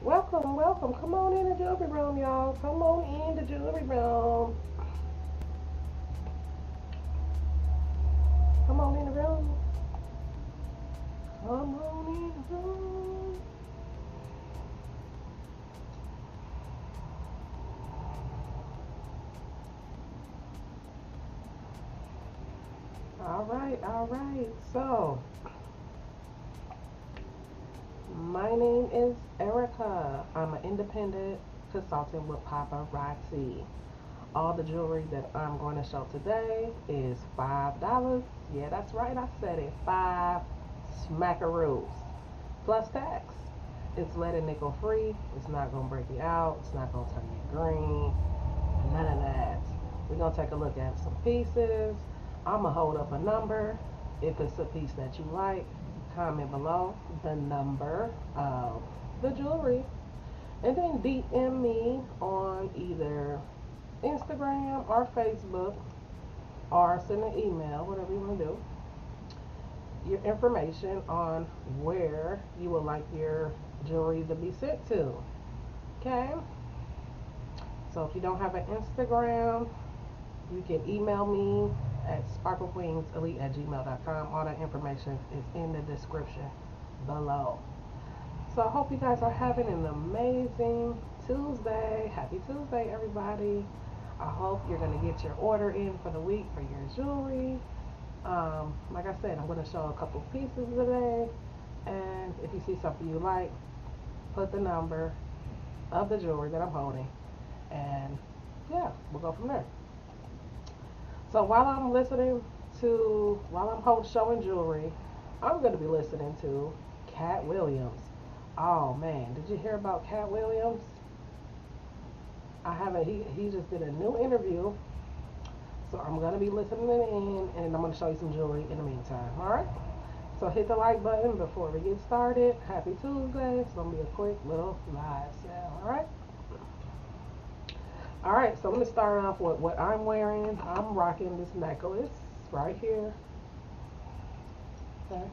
Welcome, welcome. Come on in the jewelry room, y'all. Come on in the jewelry room. Come on in the room. Come on in the room. All right, all right. So, my name is Erica. I'm an independent consultant with Paparazzi. All the jewelry that I'm going to show today is $5. Yeah, that's right. I said it. Five smackaroos plus tax. It's lead and nickel free. It's not gonna break you out. It's not gonna turn you green. None of that. We're gonna take a look at some pieces. I'm gonna hold up a number. If it's a piece that you like, comment below the number of the jewelry. And then DM me on either Instagram or Facebook or send an email, whatever you want to do, your information on where you would like your jewelry to be sent to. Okay? So if you don't have an Instagram, you can email me at sparklequeenselite@gmail.com. All that information is in the description below. So I hope you guys are having an amazing Tuesday. Happy Tuesday, everybody. I hope you're going to get your order in for the week for your jewelry. Like I said, I'm going to show a couple pieces today. And if you see something you like, put the number of the jewelry that I'm holding. And yeah, we'll go from there. So while I'm showing jewelry, I'm going to be listening to Cat Williams. Oh man, did you hear about Cat Williams? I haven't. He just did a new interview, so I'm gonna be listening in, and I'm gonna show you some jewelry in the meantime. All right. So hit the like button before we get started. Happy Tuesday. It's gonna be a quick little live sale. All right. All right. So let me start off with what I'm wearing. I'm rocking this necklace right here. Okay.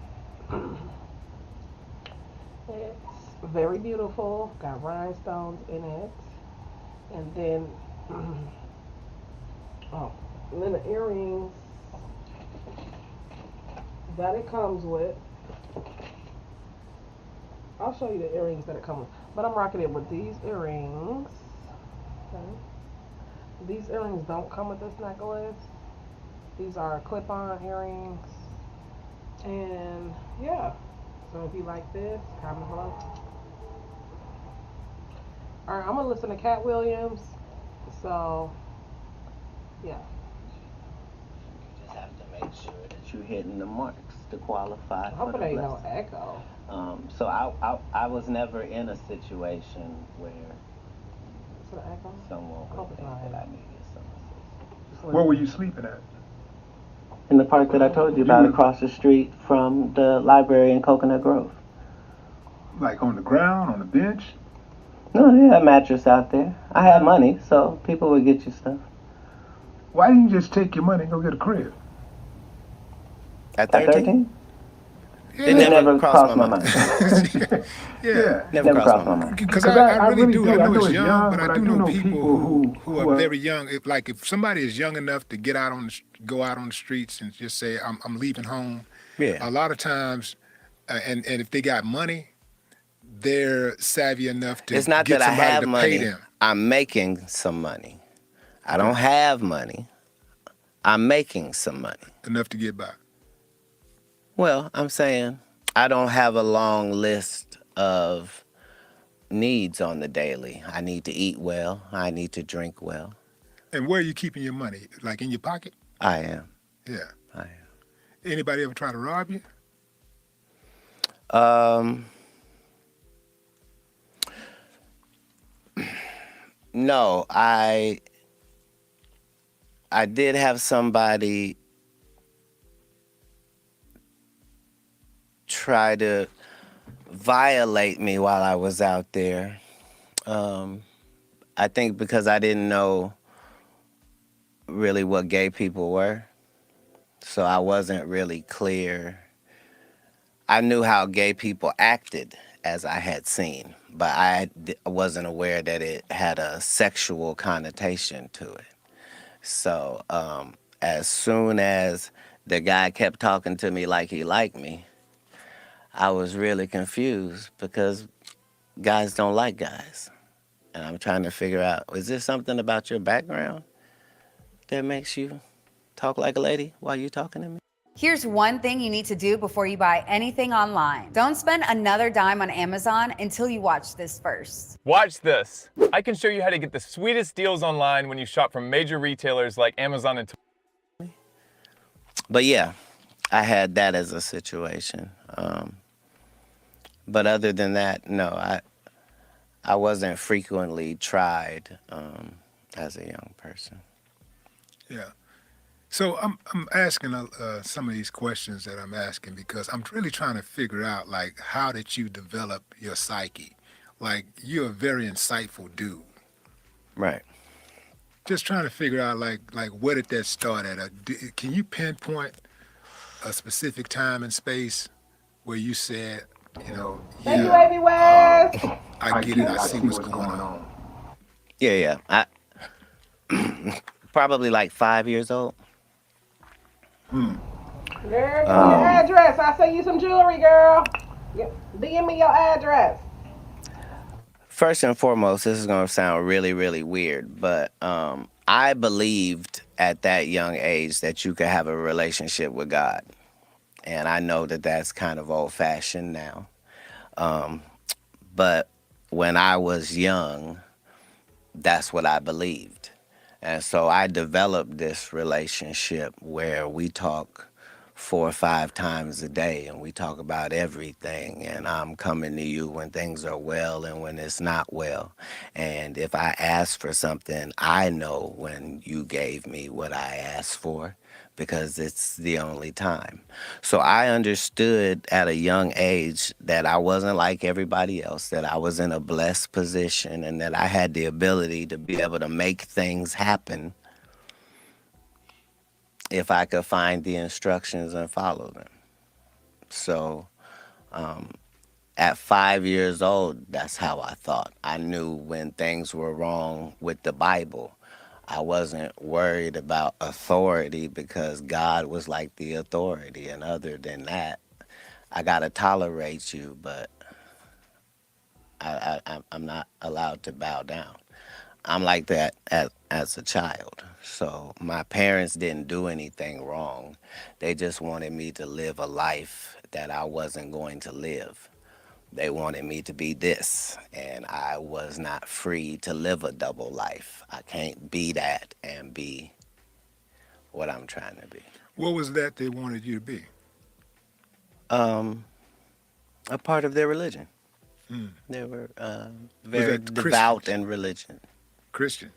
It's very beautiful. Got rhinestones in it, and then oh, and then the earrings that it comes with. I'll show you the earrings that it comes with. But I'm rocking it with these earrings. Okay. These earrings don't come with this necklace. These are clip-on earrings. And yeah. So if you like this, comment below. Alright, I'm gonna listen to Cat Williams. So yeah. You just have to make sure that you're hitting the marks to qualify I for hope the it ain't no blessing. echo. So I was never in a situation where Is it an echo? someone I hope would it's think not that echo. I needed some assistance. Where were you sleeping at? In the park that I told you about across the street from the library in Coconut Grove. Like on the ground, on the bench? No, they had a mattress out there. I had money, so people would get you stuff. Why didn't you just take your money and go get a crib? At At 13? 13? It It never never crossed crossed my my mind. mind. Yeah. Never Never crossed my crossed my mind. mind. Because Because I I really really do. do. I I know know it's it's young, young, but I but I do do know know people who are are very young. If somebody is young enough to get out on go out on the streets and just say I'm leaving home, Yeah. a lot of times, and if they got money, they're savvy enough to It's not get that I somebody have to pay money. them. I'm making some money. I Okay, don't have money. I'm making some money. enough to get by. Well, I'm saying I don't have a long list of needs on the daily. I need to eat well. I need to drink well. And where are you keeping your money? Like in your pocket? I am. Yeah. I Anybody ever try to rob you? am. No, I I did have somebody try to violate me while I was out there. Um, I think because I didn't know really what gay people were, so I wasn't really clear. I knew how gay people acted as I had seen, but wasn't aware that it had a sexual connotation to it. So as soon as the guy kept talking to me like he liked me, I was really confused because guys don't like guys. And I'm trying to figure out, is there something about your background that makes you talk like a lady while you talking to me? Here's one thing you need to do before you buy anything online. Don't spend another dime on Amazon until you watch this first. Watch this. I can show you how to get the sweetest deals online when you shop from major retailers like Amazon and But yeah, I had that as a situation. But other than that, no, I wasn't frequently tried as a young person. Yeah. So I'm asking some of these questions that I'm asking because I'm really trying to figure out like how did you develop your psyche? Like you're a very insightful dude. Right. Just trying to figure out like where did that start at? Can you pinpoint a specific time and space where you said, you know, Thank you, yeah, Amy West. I get it. I see what's going on. Yeah. I probably like 5 years old. Girl, give me your address. I'll send you some jewelry, girl. DM me your address. First and foremost, this is going to sound really, really weird, but I believed at that young age that you could have a relationship with God. And I know that that's kind of old fashioned now. But when I was young, that's what I believed. And so I developed this relationship where we talk 4 or 5 times a day and we talk about everything. And I'm coming to you when things are well and when it's not well. And if I ask for something, I know when you gave me what I asked for because it's the only time. So I understood at a young age that I wasn't like everybody else, that I was in a blessed position and that I had the ability to be able to make things happen if I could find the instructions and follow them. So at 5 years old, that's how I thought. I knew when things were wrong with the Bible. I wasn't worried about authority because God was like the authority. And other than that, I got to tolerate you, but I'm not allowed to bow down. I'm like that as a child. So my parents didn't do anything wrong. They just wanted me to live a life that I wasn't going to live. They wanted me to be this, and I was not free to live a double life. I can't be that and be what I'm trying to be. What was that they wanted you to be? A part of their religion. They were very that devout Christians? in religion. Christian.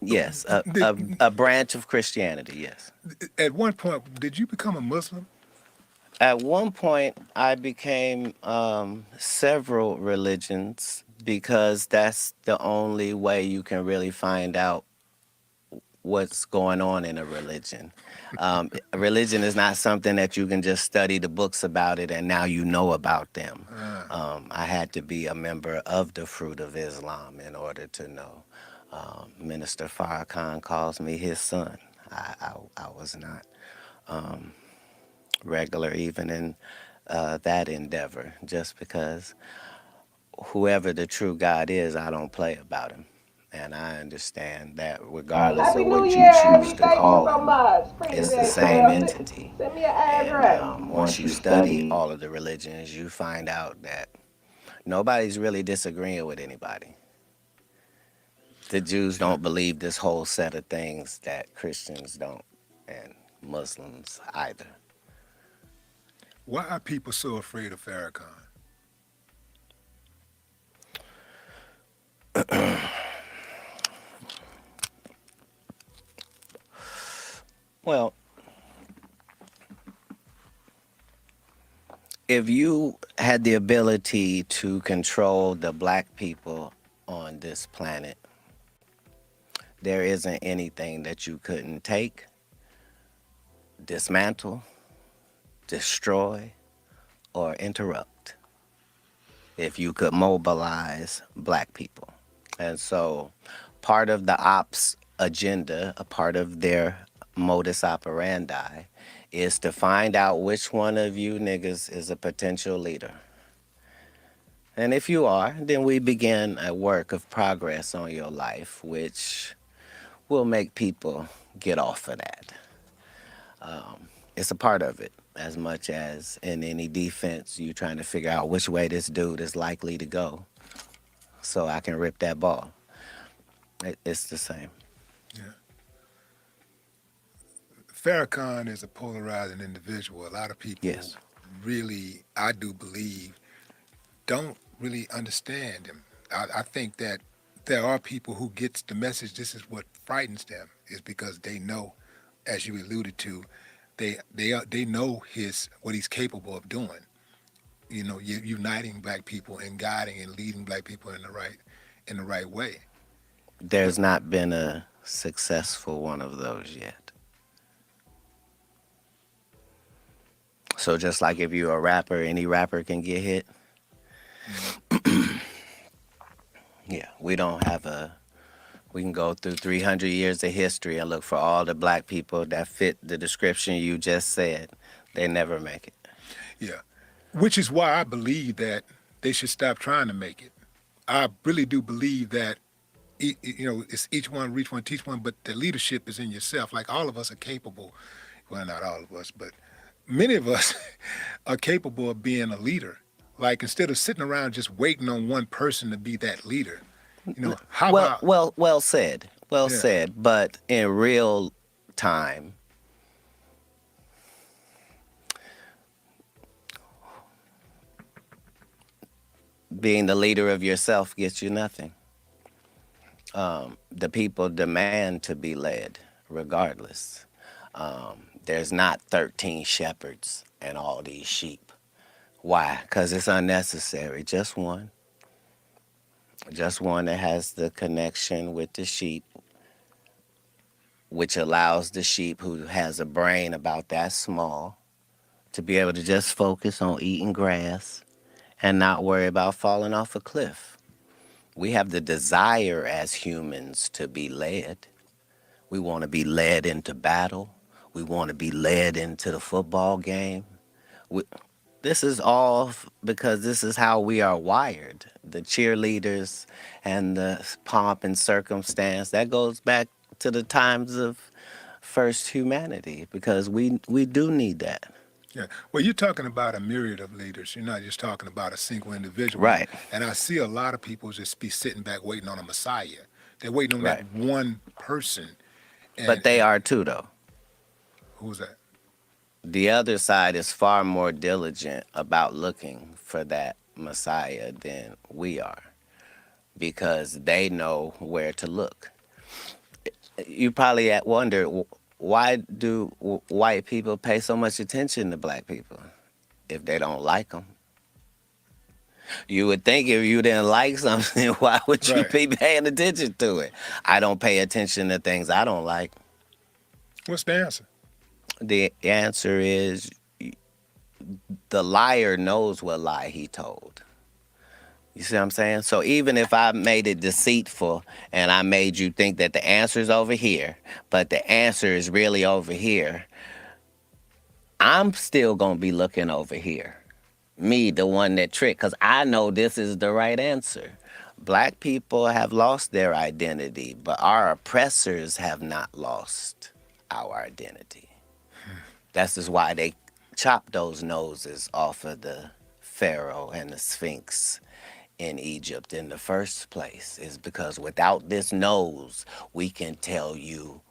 Yes, Did, a branch of Christianity, yes. at one point, did you become a Muslim? At one point, I became several religions because that's the only way you can really find out what's going on in a religion. Religion is not something that you can just study the books about it and now you know about them. I had to be a member of the Fruit of Islam in order to know. Minister Farrakhan calls me his son. I was not regular even in that endeavor, just because whoever the true God is, I don't play about him. And I understand that regardless Happy of New what you Year, choose Amy. to Thank you call so him, much. it's Appreciate the it, same girl. entity. Send me your And address. once you study all of the religions, you find out that nobody's really disagreeing with anybody. The Jews don't believe this whole set of things that Christians don't, and Muslims either. Why are people so afraid of Farrakhan? Well, if you had the ability to control the black people on this planet, there isn't anything that you couldn't take, dismantle, destroy, or interrupt if you could mobilize black people. And so part of the ops agenda, a part of their modus operandi, is to find out which one of you niggas is a potential leader. And if you are, then we begin a work of progress on your life, which will make people get off of that. It's a part of it, as much as in any defense, you trying to figure out which way this dude is likely to go so I can rip that ball. It's the same. Yeah. Farrakhan is a polarizing individual. A lot of people Yes. really, I do believe, don't really understand him. I think that there are people who gets the message. This is what frightens them, is because they know, as you alluded to, they know what he's capable of doing. You know, uniting black people and guiding and leading black people in the right way. There's not been a successful one of those yet. So just like if you're a rapper, any rapper can get hit. Yeah, we don't have we can go through 300 years of history and look for all the black people that fit the description you just said. They never make it. Yeah, which is why I believe that they should stop trying to make it. I really do believe that, it's each one reach one, teach one, but the leadership is in yourself. Like all of us are capable, well, not all of us, but many of us are capable of being a leader. Like instead of sitting around just waiting on one person to be that leader, how about? Well said. Well Yeah. said. But in real time, being the leader of yourself gets you nothing. The people demand to be led regardless. There's not 13 shepherds and all these sheep. Why? Because it's unnecessary. Just one. Just one that has the connection with the sheep, which allows the sheep who has a brain about that small to be able to just focus on eating grass and not worry about falling off a cliff. We have the desire as humans to be led. We want to be led into battle. We want to be led into the football game. This is all because this is how we are wired. The cheerleaders and the pomp and circumstance, that goes back to the times of first humanity, because we do need that. Yeah. Well, you're talking about a myriad of leaders. You're not just talking about a single individual. Right. And I see a lot of people just be sitting back waiting on a messiah. They're waiting on Right. that one person. But they are too, though. Who's that? The other side is far more diligent about looking for that Messiah than we are, because they know where to look. You probably wonder, why do white people pay so much attention to black people if they don't like them? You would think if you didn't like something, why would you Right. be paying attention to it? I don't pay attention to things I don't like. What's the answer? The answer is the liar knows what lie he told. You see what I'm saying? So even if I made it deceitful and I made you think that the answer's over here, but the answer is really over here, I'm still going to be looking over here. Me, the one that tricked, because I know this is the right answer. Black people have lost their identity, but our oppressors have not lost our identity. That's just why they chopped those noses off of the Pharaoh and the Sphinx in Egypt in the first place, is because without this nose, we can tell you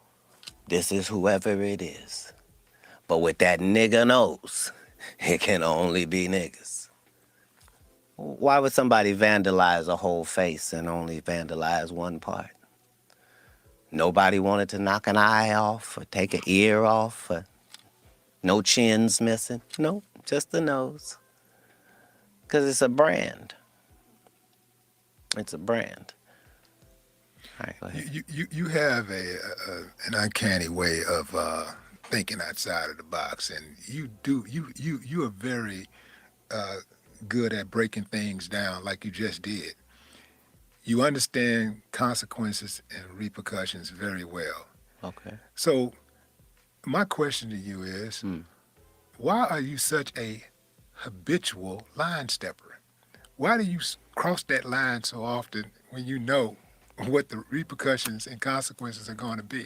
this is whoever it is. But with that nigga nose, it can only be niggas. Why would somebody vandalize a whole face and only vandalize one part? Nobody wanted to knock an eye off or take an ear off or no chins missing. Nope, just the nose. Because it's a brand. It's a brand. All right, go ahead. You have an uncanny way of thinking outside of the box, and you are very good at breaking things down like you just did. You understand consequences and repercussions very well. Okay. So my question to you is, why are you such a habitual line stepper? Why do you cross that line so often when you know what the repercussions and consequences are going to be?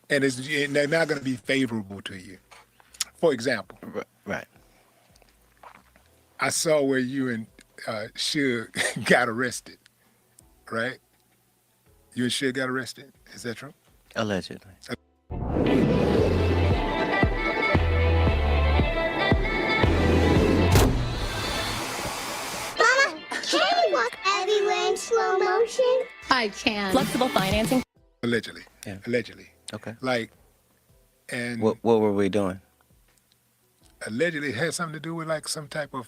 And they're not going to be favorable to you. For example, Right. I saw where you and Suge got arrested, right? You and Suge got arrested. Is that true? Allegedly. Mama, can you walk everywhere in slow motion? I can. Flexible financing. Allegedly. Yeah. Allegedly. Okay. Like, and What were we doing? allegedly it had something to do with like some type of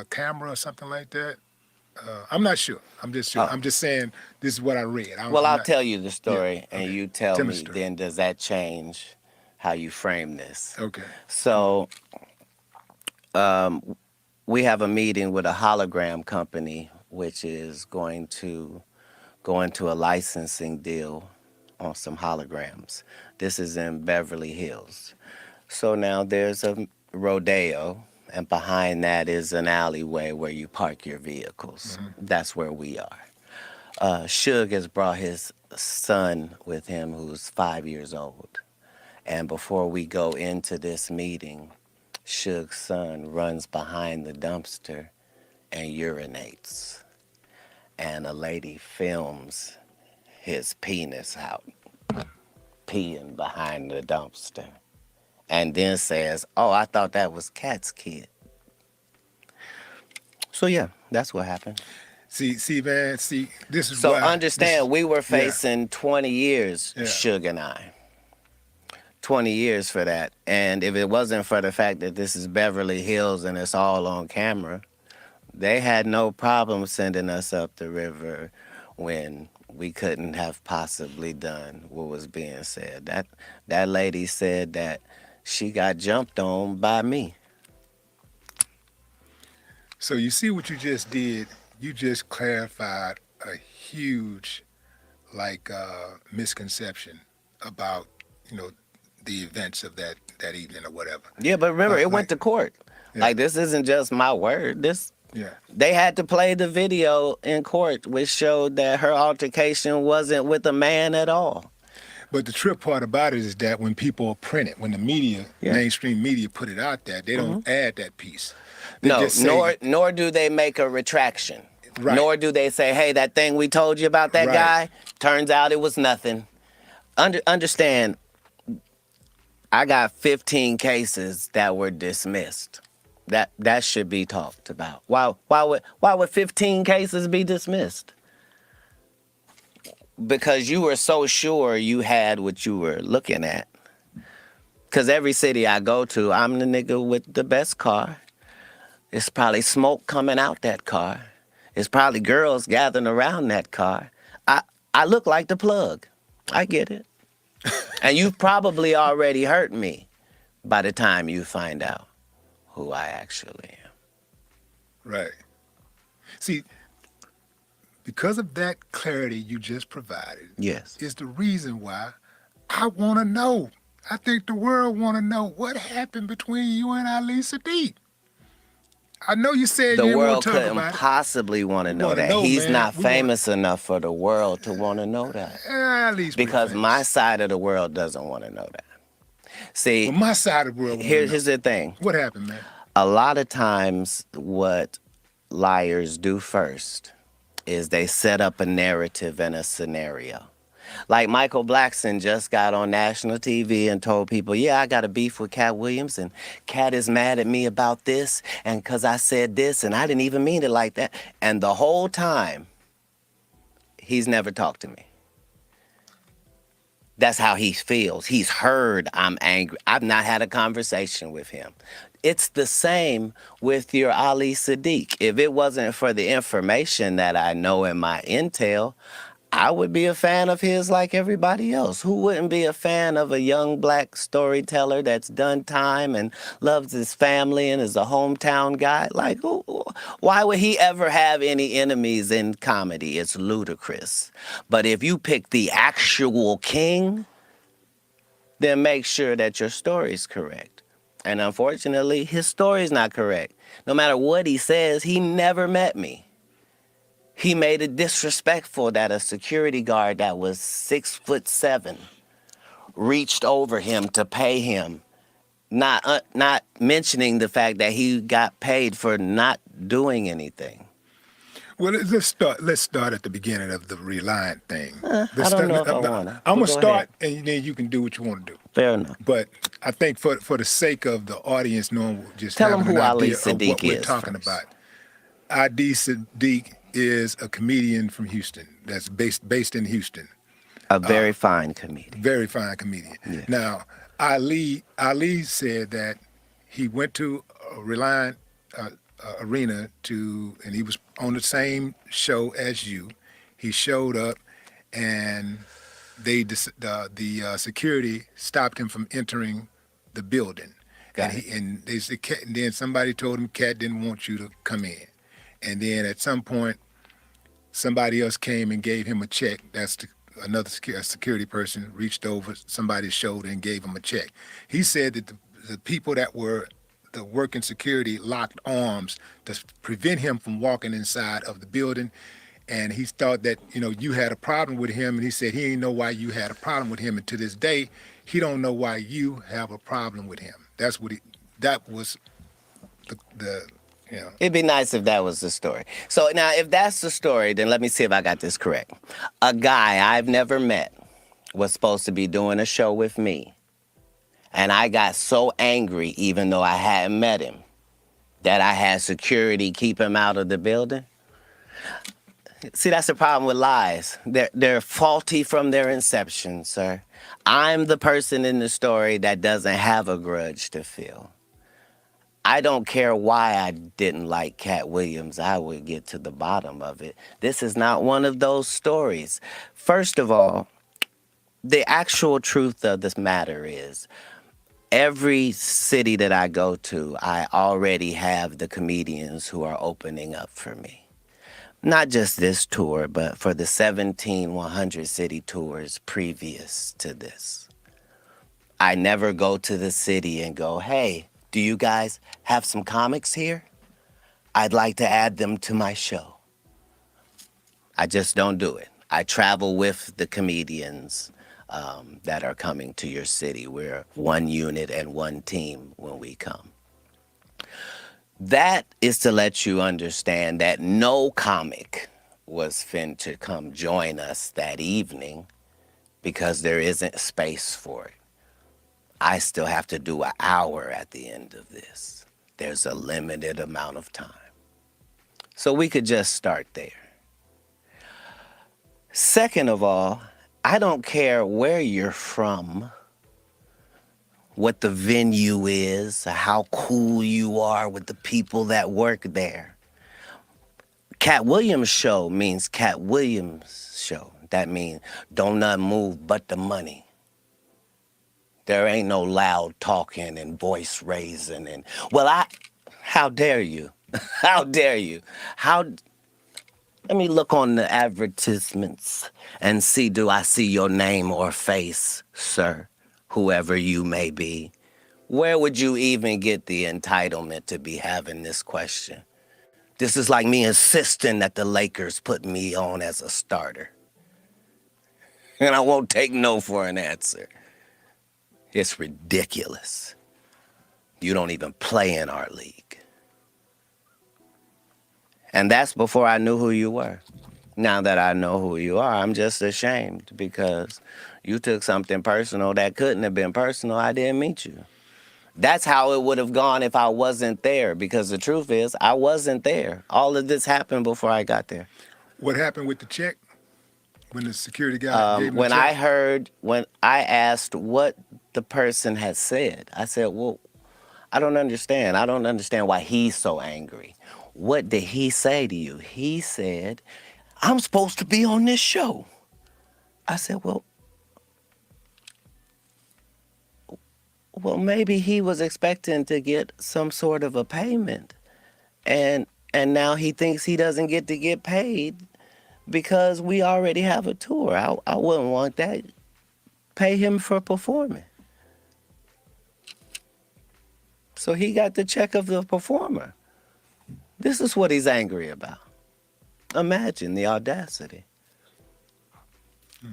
camera or something like that. I'm not sure. I'm just sure. Oh. I'm just saying this is what I read. Well, I'll not- tell you the story, Yeah, and okay. you tell Tell me me, the story. then does that change how you frame this? Okay. So, we have a meeting with a hologram company, which is going to go into a licensing deal on some holograms. This is in Beverly Hills. So now there's a rodeo, and behind that is an alleyway where you park your vehicles. That's where we are. Suge has brought his son with him, who's 5 years old. And before we go into this meeting, Suge's son runs behind the dumpster and urinates. And a lady films his penis out, peeing behind the dumpster. And then says, "Oh, I thought that was Cat's kid." So yeah, that's what happened. See, man. See, this is So why understand, we were yeah. facing 20 years, Yeah. Suge and I. 20 years for that. And if it wasn't for the fact that this is Beverly Hills and it's all on camera, they had no problem sending us up the river when we couldn't have possibly done what was being said. That lady said that she got jumped on by me. So you see what you just did? You just clarified a huge, misconception about, the events of that evening or whatever. Yeah, but remember, it went like- to court. Yeah. Like, this isn't just my word. Yeah. They had to play the video in court, which showed that her altercation wasn't with a man at all. But the trip part about it is that when people print it, when the media, Yeah. mainstream media put it out there, they don't add that piece. They No, just say, nor do they make a retraction. Right. Nor do they say, "Hey, that thing we told you about that Right. guy, turns out it was nothing." Understand, I got 15 cases that were dismissed. That should be talked about. Why would 15 cases be dismissed? Because you were so sure you had what you were looking at. Because every city I go to, I'm the nigga with the best car. It's probably smoke coming out that car. It's probably girls gathering around that car. I look like the plug. I get it. And you've probably already hurt me by the time you find out who I actually am. right. See, because of that clarity you just provided, Yes. is the reason why I want to know. I think the world want to know what happened between you and Ali Sadiq. I know you said The you didn't want world to talk couldn't about it. possibly want to know wanna that. know, He's man. not We wanna- famous enough for the world to want to know that. At least we're Because famous. my side of the world doesn't want to know that. See, Well, my side of the world. wanna know. here's the thing. What happened, man? A lot of times what liars do first is they set up a narrative and a scenario. Like Michael Blackson just got on national TV and told people, "Yeah, I got a beef with Cat Williams, and Cat is mad at me about this, and because I said this, and I didn't even mean it like that." And the whole time, he's never talked to me. That's how he feels. He's heard I'm angry. I've not had a conversation with him. It's the same with your Ali Sadiq. If it wasn't for the information that I know in my intel, I would be a fan of his like everybody else. Who wouldn't be a fan of a young black storyteller that's done time and loves his family and is a hometown guy? Like, why would he ever have any enemies in comedy? It's ludicrous. But if you pick the actual king, then make sure that your story's correct. And unfortunately, his story's not correct. No matter what he says, he never met me. He made it disrespectful that a security guard that was 6'7" reached over him to pay him, not mentioning the fact that he got paid for not doing anything. Well, let's start at the beginning of the Reliant thing. I don't know if I want to. I'm gonna start, and then you can do what you want to do. Fair enough. But I think for the sake of the audience knowing, just tell them having who an Ali idea of Sadiq what we're is talking first. about. Ali Sadiq is a comedian from Houston that's based in Houston. A very fine comedian. Very fine comedian. Yes. Now, Ali said that he went to Reliant Arena and he was on the same show as you. He showed up, and the security stopped him from entering the building. And they said, and then somebody told him Cat didn't want you to come in. And then at some point, somebody else came and gave him a check. Another security person reached over somebody's shoulder and gave him a check. He said that the people that were the working security locked arms to prevent him from walking inside of the building. And he thought that, you had a problem with him. And he said he didn't know why you had a problem with him. And to this day, he don't know why you have a problem with him. That was the. It'd be nice if that was the story. So now, if that's the story, then let me see if I got this correct. A guy I've never met was supposed to be doing a show with me. And I got so angry, even though I hadn't met him, that I had security keep him out of the building. See, that's the problem with lies. They're faulty from their inception, sir. I'm the person in the story that doesn't have a grudge to feel. I don't care why I didn't like Cat Williams. I would get to the bottom of it. This is not one of those stories. First of all, the actual truth of this matter is, every city that I go to, I already have the comedians who are opening up for me. Not just this tour, but for the 17 100 city tours previous to this. I never go to the city and go, hey, do you guys have some comics here? I'd like to add them to my show. I just don't do it. I travel with the comedians that are coming to your city. We're one unit and one team when we come. That is to let you understand that no comic was fin to come join us that evening because there isn't space for it. I still have to do an hour at the end of this. There's a limited amount of time. So we could just start there. Second of all, I don't care where you're from, what the venue is, how cool you are with the people that work there. Cat Williams show means Cat Williams show. That means don't nothing move but the money. There ain't no loud talking and voice raising and, how dare you? How dare you? Let me look on the advertisements and see, do I see your name or face, sir, whoever you may be? Where would you even get the entitlement to be having this question? This is like me insisting that the Lakers put me on as a starter. And I won't take no for an answer. It's ridiculous. You don't even play in our league. And that's before I knew who you were. Now that I know who you are, I'm just ashamed because you took something personal that couldn't have been personal. I didn't meet you. That's how it would have gone if I wasn't there, because the truth is, I wasn't there. All of this happened before I got there. What happened with the check? when the security guy gave him When the check? when I asked what the person had said, I said, well, I don't understand. I don't understand why he's so angry. What did he say to you? He said, I'm supposed to be on this show. I said, well, maybe he was expecting to get some sort of a payment. And now he thinks he doesn't get to get paid because we already have a tour. I wouldn't want that. Pay him for performing. So he got the check of the performer. This is what he's angry about. Imagine the audacity.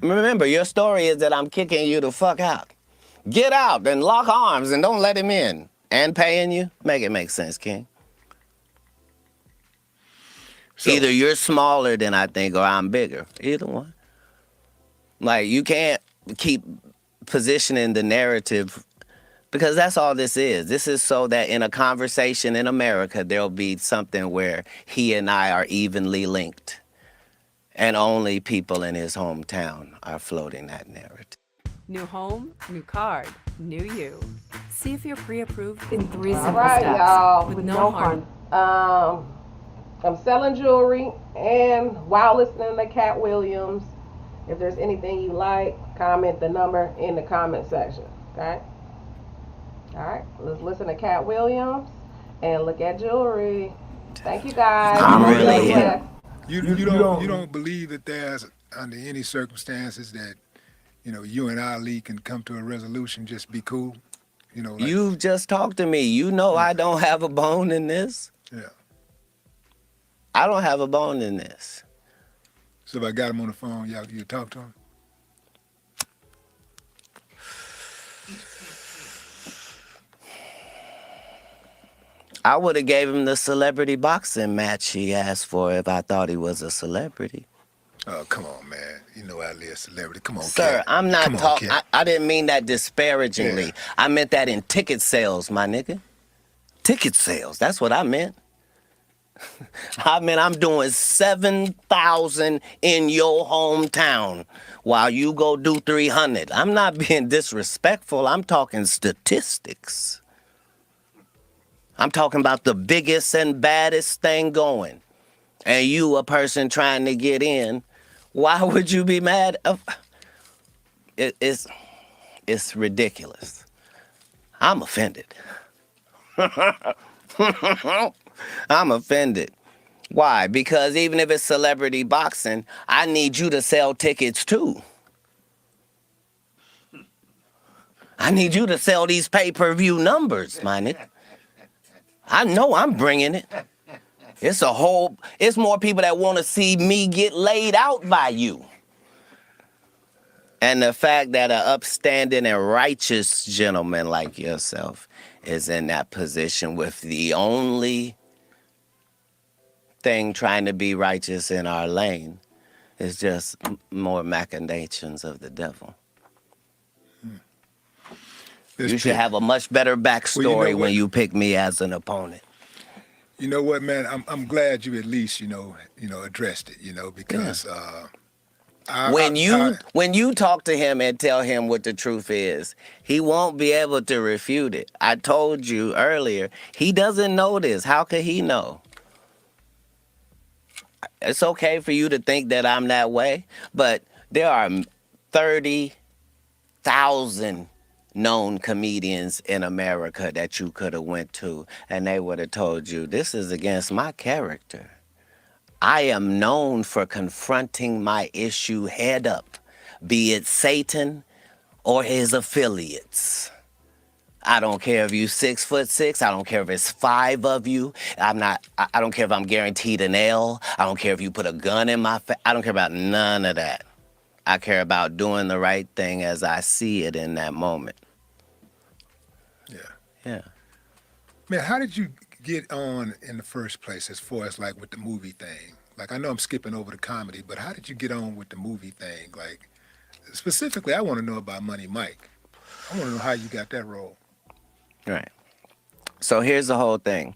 Remember, your story is that I'm kicking you the fuck out. Get out and lock arms and don't let him in. And paying you? Make it make sense, King. So, Either you're smaller than I think or I'm bigger. Either one. Like, you can't keep positioning the narrative because that's all this is. This is so that in a conversation in America, there'll be something where he and I are evenly linked. And only people in his hometown are floating that narrative. New home, new card, new you. See if you're pre-approved in 3 All simple right, steps y'all. with no harm. I'm selling jewelry, and while listening to Cat Williams, if there's anything you like, comment the number in the comment section. Okay? All right, let's listen to Cat Williams and look at jewelry. Thank you guys. I'm God really bless. you don't believe that there's, under any circumstances, that, you and Ali can come to a resolution, just be cool? Like, You've just talked to me. You know I don't have a bone in this. yeah. I don't have a bone in this. So if I got him on the phone, you talk to him? I would have gave him the celebrity boxing match he asked for if I thought he was a celebrity. Oh, come on, man. You know Ali a celebrity. Come on, Sir, Cat. I'm not Come on, talking. Cat. I didn't mean that disparagingly. Yeah. I meant that in ticket sales, my nigga. Ticket sales. That's what I meant. I mean, I'm doing 7,000 in your hometown while you go do 300. I'm not being disrespectful. I'm talking statistics. I'm talking about the biggest and baddest thing going. And you, a person trying to get in, why would you be mad? It's ridiculous. I'm offended. I'm offended. Why? Because even if it's celebrity boxing, I need you to sell tickets too. I need you to sell these pay-per-view numbers, my nigga. I know I'm bringing it. It's more people that want to see me get laid out by you. And the fact that an upstanding and righteous gentleman like yourself is in that position with the only thing trying to be righteous in our lane is just more machinations of the devil. You should have a much better backstory when you pick me as an opponent. You know what, man? I'm glad you at least, addressed it, because When you talk to him and tell him what the truth is, he won't be able to refute it. I told you earlier, he doesn't know this. How could he know? It's okay for you to think that I'm that way, but there are 30,000 known comedians in America that you could have went to, and they would have told you, this is against my character. I am known for confronting my issue head up, be it Satan or his affiliates. I don't care if you 6'6". I don't care if it's 5 of you. I don't care if I'm guaranteed an L. I don't care if you put a gun in my face. I don't care about none of that. I care about doing the right thing as I see it in that moment. Yeah. Man, how did you get on in the first place as far as like with the movie thing? Like, I know I'm skipping over the comedy, but how did you get on with the movie thing? Like, specifically, I want to know about Money Mike. I want to know how you got that role. Right. So here's the whole thing.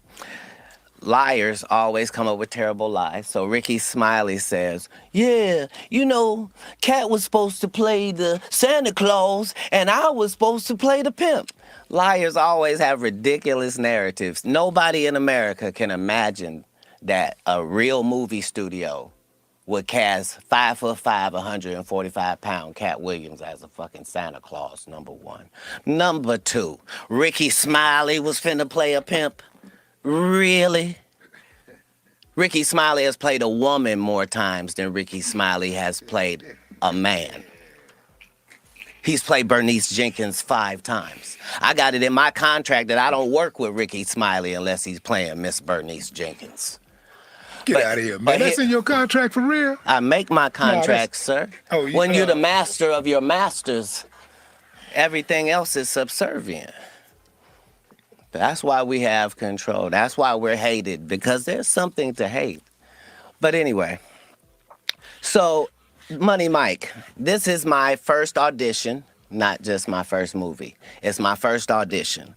liars always come up with terrible lies. So Ricky Smiley says, yeah, you know, Cat was supposed to play the Santa Claus and I was supposed to play the pimp. Liars always have ridiculous narratives. Nobody in America can imagine that a real movie studio would cast 5'5", 145-pound Cat Williams as a fucking Santa Claus, number one. Number two, Ricky Smiley was finna play a pimp. Really? Ricky Smiley has played a woman more times than Ricky Smiley has played a man. He's played Bernice Jenkins 5 times. I got it in my contract that I don't work with Ricky Smiley unless he's playing Miss Bernice Jenkins. Get out of here, man. That's in your contract for real? I make my contracts, sir. Oh, when you're the master of your masters, everything else is subservient. That's why we have control. That's why we're hated, because there's something to hate. But anyway, so Money Mike, this is my first audition, not just my first movie. It's my first audition.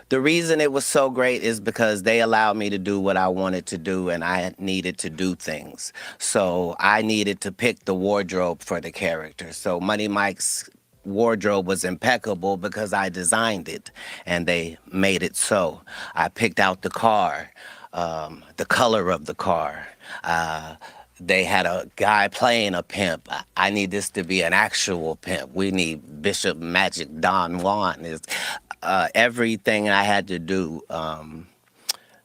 The reason it was so great is because they allowed me to do what I wanted to do, and I needed to do things. So I needed to pick the wardrobe for the character. So Money Mike's wardrobe was impeccable because I designed it, and they made it so. I picked out the car, the color of the car. They had a guy playing a pimp. I need this to be an actual pimp. We need Bishop Magic Don Juan. Everything I had to do,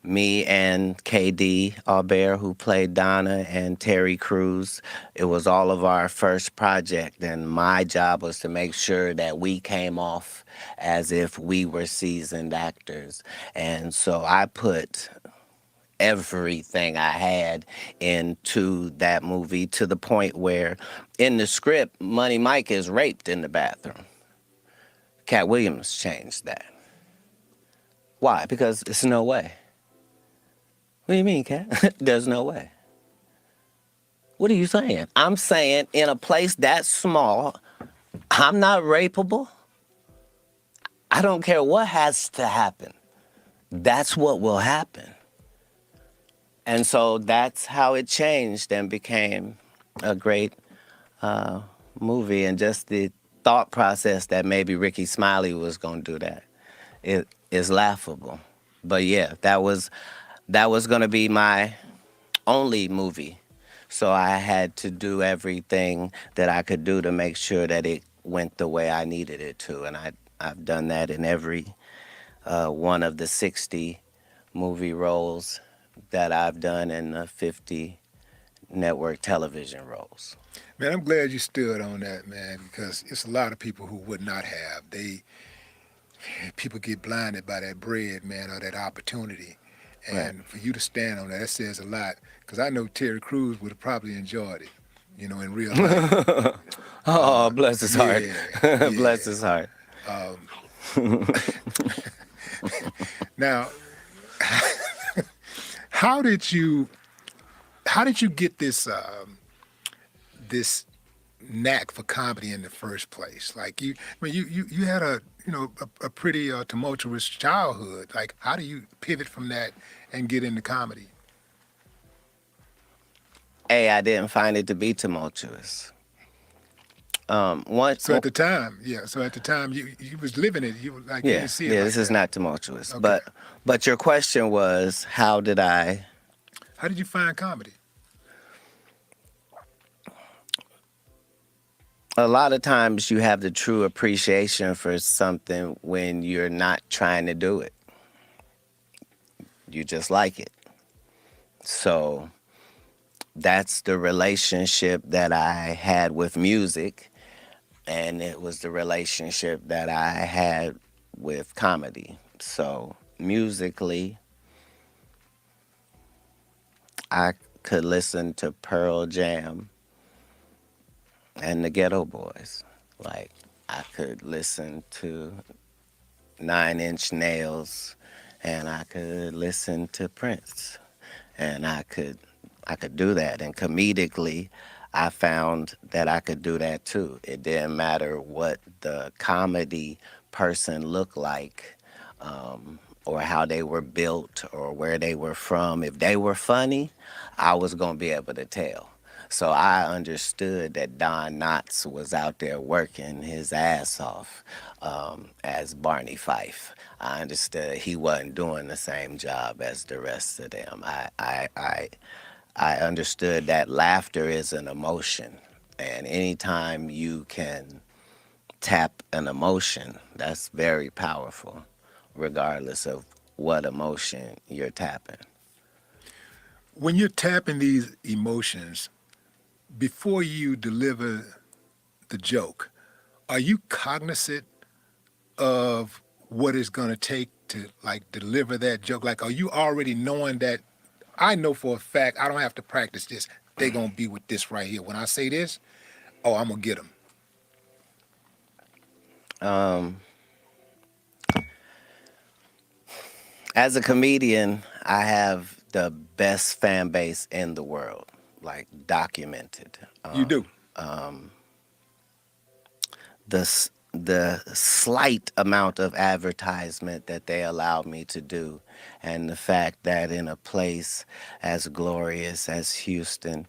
me and KD Albert, who played Donna, and Terry Crews, it was all of our first project, and my job was to make sure that we came off as if we were seasoned actors. And so I put everything I had into that movie, to the point where in the script, Money Mike is raped in the bathroom. Cat Williams changed that. Why? Because it's no way. What do you mean, Cat? There's no way. What are you saying? I'm saying in a place that small, I'm not rapeable. I don't care what has to happen. That's what will happen. And so that's how it changed and became a great movie. And just the thought process that maybe Ricky Smiley was going to do that, it is laughable. But yeah, that was going to be my only movie. So I had to do everything that I could do to make sure that it went the way I needed it to. And I've done that in every one of the 60 movie roles that I've done, in the 50 network television roles. Man, I'm glad you stood on that, man, because it's a lot of people who would not have. People get blinded by that bread, man, or that opportunity. And right. For you to stand on that says a lot, because I know Terry Crews would have probably enjoyed it, you know, in real life. Bless his heart. Yeah. Bless his heart. Now, how did you get this this knack for comedy in the first place? Like you had a pretty tumultuous childhood. Like, how do you pivot from that and get into comedy? I didn't find it to be tumultuous. At the time, you was living it. You like, you didn't see it. Yeah, like this that. is not tumultuous. Okay. But your question was, how did you find comedy? A lot of times you have the true appreciation for something when you're not trying to do it. You just like it. So that's the relationship that I had with music, and it was the relationship that I had with comedy. So musically, I could listen to Pearl Jam and the Ghetto Boys. Like, I could listen to 9 Inch Nails, and I could listen to Prince, and I could do that. And comedically, I found that I could do that too. It didn't matter what the comedy person looked like. or how they were built or where they were from. If they were funny, I was going to be able to tell. So I understood that Don Knotts was out there working his ass off as Barney Fife. I understood he wasn't doing the same job as the rest of them. I understood that laughter is an emotion, and anytime you can tap an emotion, that's very powerful, regardless of what emotion you're tapping. When you're tapping these emotions, before you deliver the joke, are you cognizant of what it's going to take to like deliver that joke? Like, are you already knowing that I know for a fact I don't have to practice this? They're going to be with this right here. When I say this, oh, I'm going to get them. As a comedian, I have the best fan base in the world, like documented. You do. The slight amount of advertisement that they allowed me to do, and the fact that in a place as glorious as Houston,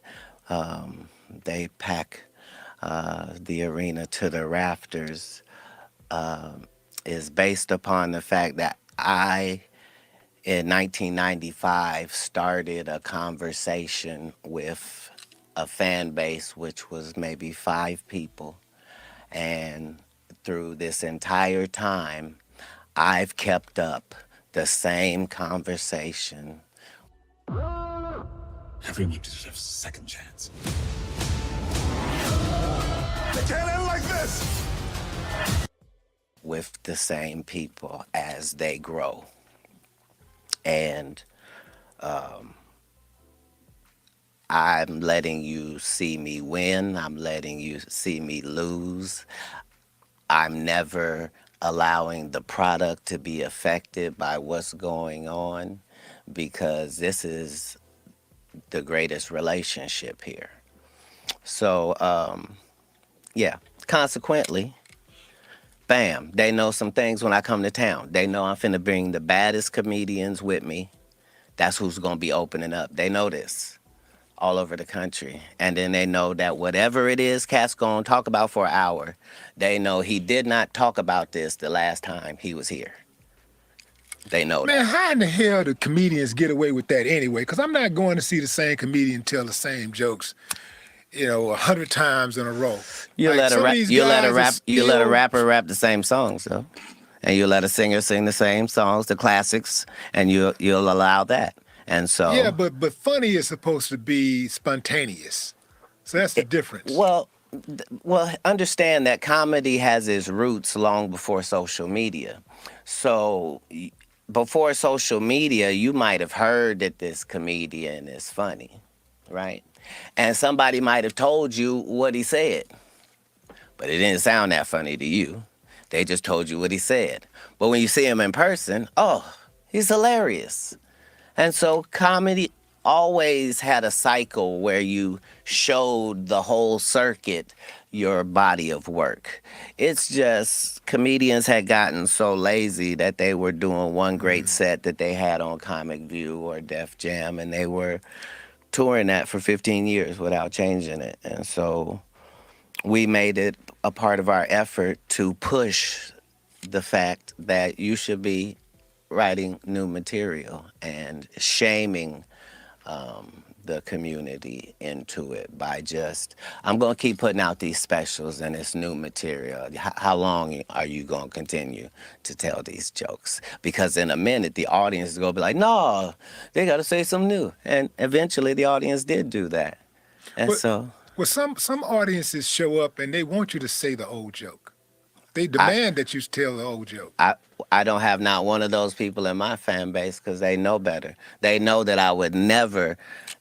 they pack the arena to the rafters, is based upon the fact that I, in 1995, started a conversation with a fan base which was maybe 5 people. And through this entire time, I've kept up the same conversation. Everyone deserves a second chance. They can't end like this! With the same people as they grow. And I'm letting you see me win. I'm letting you see me lose. I'm never allowing the product to be affected by what's going on, because this is the greatest relationship here. So, yeah, consequently, bam, they know some things when I come to town. They know I'm finna bring the baddest comedians with me. That's who's gonna be opening up. They know this all over the country. And then they know that whatever it is Cat's gonna talk about for an hour, they know he did not talk about this the last time he was here. They know Man, that. how in the hell do comedians get away with that anyway? Because I'm not going to see the same comedian tell the same jokes, 100 times in a row. You Like, let some of these guys are you let a still- rapper rap the same songs, though. And you let a singer sing the same songs, the classics, and you'll allow that. And so Yeah, but funny is supposed to be spontaneous. So that's the difference. Well, understand that comedy has its roots long before social media. So before social media, you might have heard that this comedian is funny, right? And somebody might have told you what he said, but it didn't sound that funny to you. They just told you what he said. But when you see him in person, oh, he's hilarious. And so comedy always had a cycle where you showed the whole circuit your body of work. It's just comedians had gotten so lazy that they were doing one great set that they had on Comic View or Def Jam, and they were touring that for 15 years without changing it. And so we made it a part of our effort to push the fact that you should be writing new material and shaming the community into it by just, I'm going to keep putting out these specials and it's new material. How long are you going to continue to tell these jokes? Because in a minute, the audience is going to be like, no, they got to say something new. And eventually the audience did do that. And Well, some audiences show up and they want you to say the old joke. They demand that you tell the old joke. I don't have not one of those people in my fan base because they know better. They know that I would never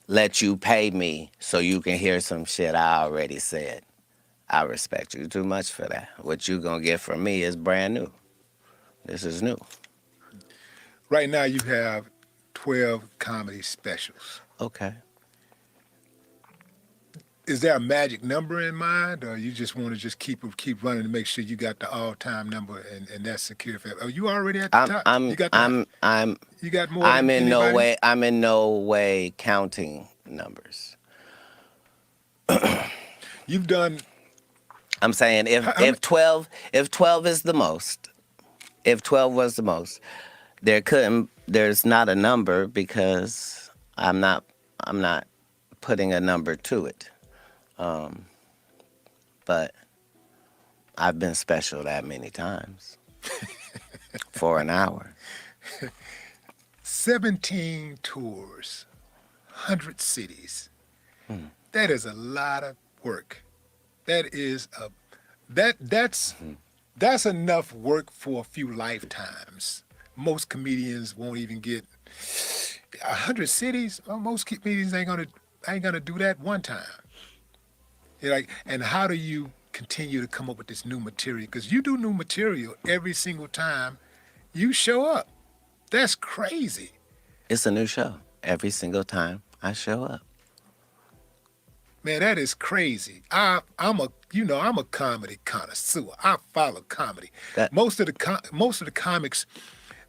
let you pay me so you can hear some shit I already said. I respect you too much for that. What you gonna get from me is brand new. This is new. Right now you have 12 comedy specials. Okay. is there a magic number in mind, or you just want to just keep running to make sure you got the all-time number and that's secure? Oh, you already at the top. You got you got more than anybody? I'm in no way counting numbers. You've done. I'm saying if 12 is the most, if 12 was the most, there's not a number because I'm not putting a number to it. But I've been special that many times for an hour. 17 tours, 100 cities. That is a lot of work. That's enough work for a few lifetimes. Most comedians won't even get 100 cities. Well, most comedians ain't gonna do that one time. You're like, and how do you continue to come up with this new material? Because you do new material every single time you show up. That's crazy. It's a new show every single time I show up. Man, that is crazy. I'm a comedy connoisseur. I follow comedy. Most of the comics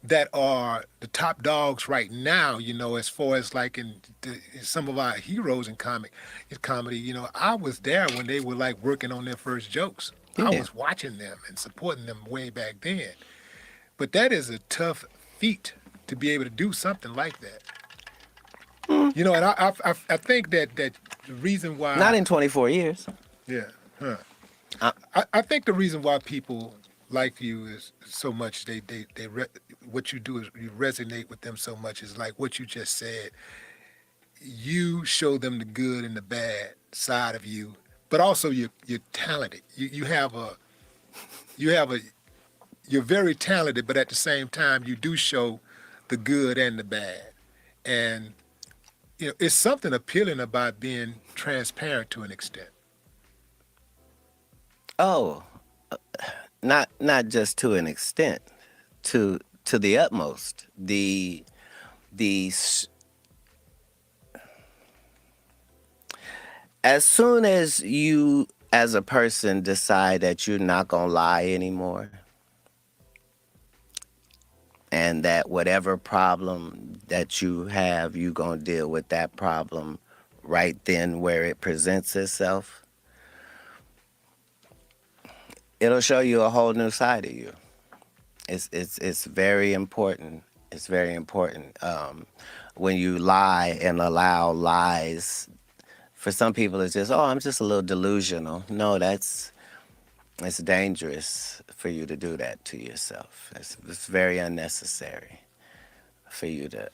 that are the top dogs right now, as far as like in some of our heroes in comedy, I was there when they were like working on their first jokes. Yeah. I was watching them and supporting them way back then. But that is a tough feat to be able to do something like that. And I think that the reason why... Not in 24 years. Yeah. Huh. I think the reason why people like you is so much, what you do is you resonate with them so much is like what you just said. You show them the good and the bad side of you, but also you're talented. You're very talented, but at the same time, you do show the good and the bad. And it's something appealing about being transparent to an extent. Oh, not just to an extent, to the utmost. As soon as you, as a person, decide that you're not gonna lie anymore, and that whatever problem that you have, you're gonna deal with that problem right then where it presents itself, it'll show you a whole new side of you. It's very important. It's very important when you lie and allow lies. For some people, it's just, I'm just a little delusional. No, it's dangerous for you to do that to yourself. It's very unnecessary for you to.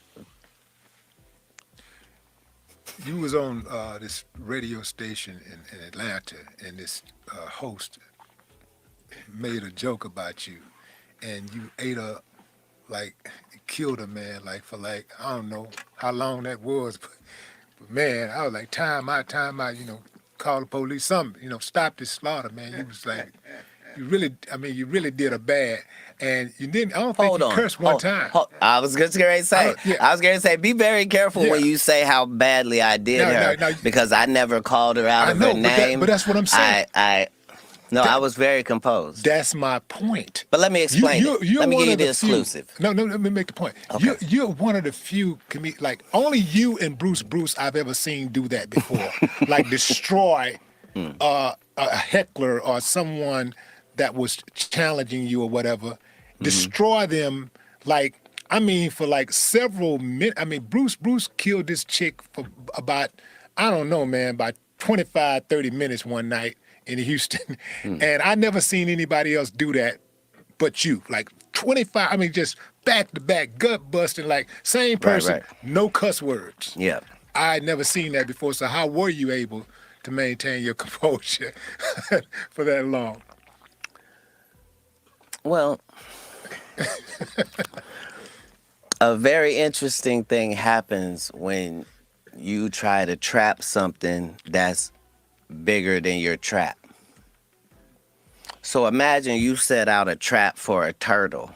You was on this radio station in Atlanta, and this host made a joke about you, and you killed a man for I don't know how long that was, but man, I was like, time out, call the police, something, stop this slaughter, man. You was like, you really did a bad, and you didn't, I don't think you cursed one time. I was just going to say, be very careful when you say how badly I did her, because I never called her out of her name. But that's what I'm saying. I was very composed. That's my point. But let me explain it. Let me give you the exclusive. No, let me make the point. Okay. You're one of the few, only you and Bruce I've ever seen do that before. Destroy a heckler or someone that was challenging you or whatever. Mm-hmm. Destroy them, for several minutes. Bruce killed this chick for about, I don't know, man, about 25, 30 minutes one night in Houston. And I never seen anybody else do that but you. 25, just back to back, gut busting, same person, right. No cuss words. Yeah. I had never seen that before, so how were you able to maintain your composure for that long? Well, a very interesting thing happens when you try to trap something that's bigger than your trap. So imagine you set out a trap for a turtle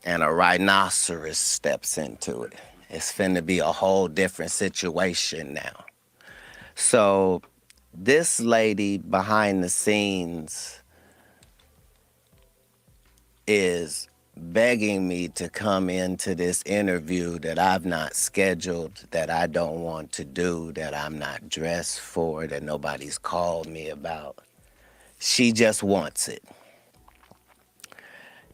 and a rhinoceros steps into it. It's finna be a whole different situation now. So this lady behind the scenes is begging me to come into this interview that I've not scheduled, that I don't want to do, that I'm not dressed for, that nobody's called me about. She just wants it.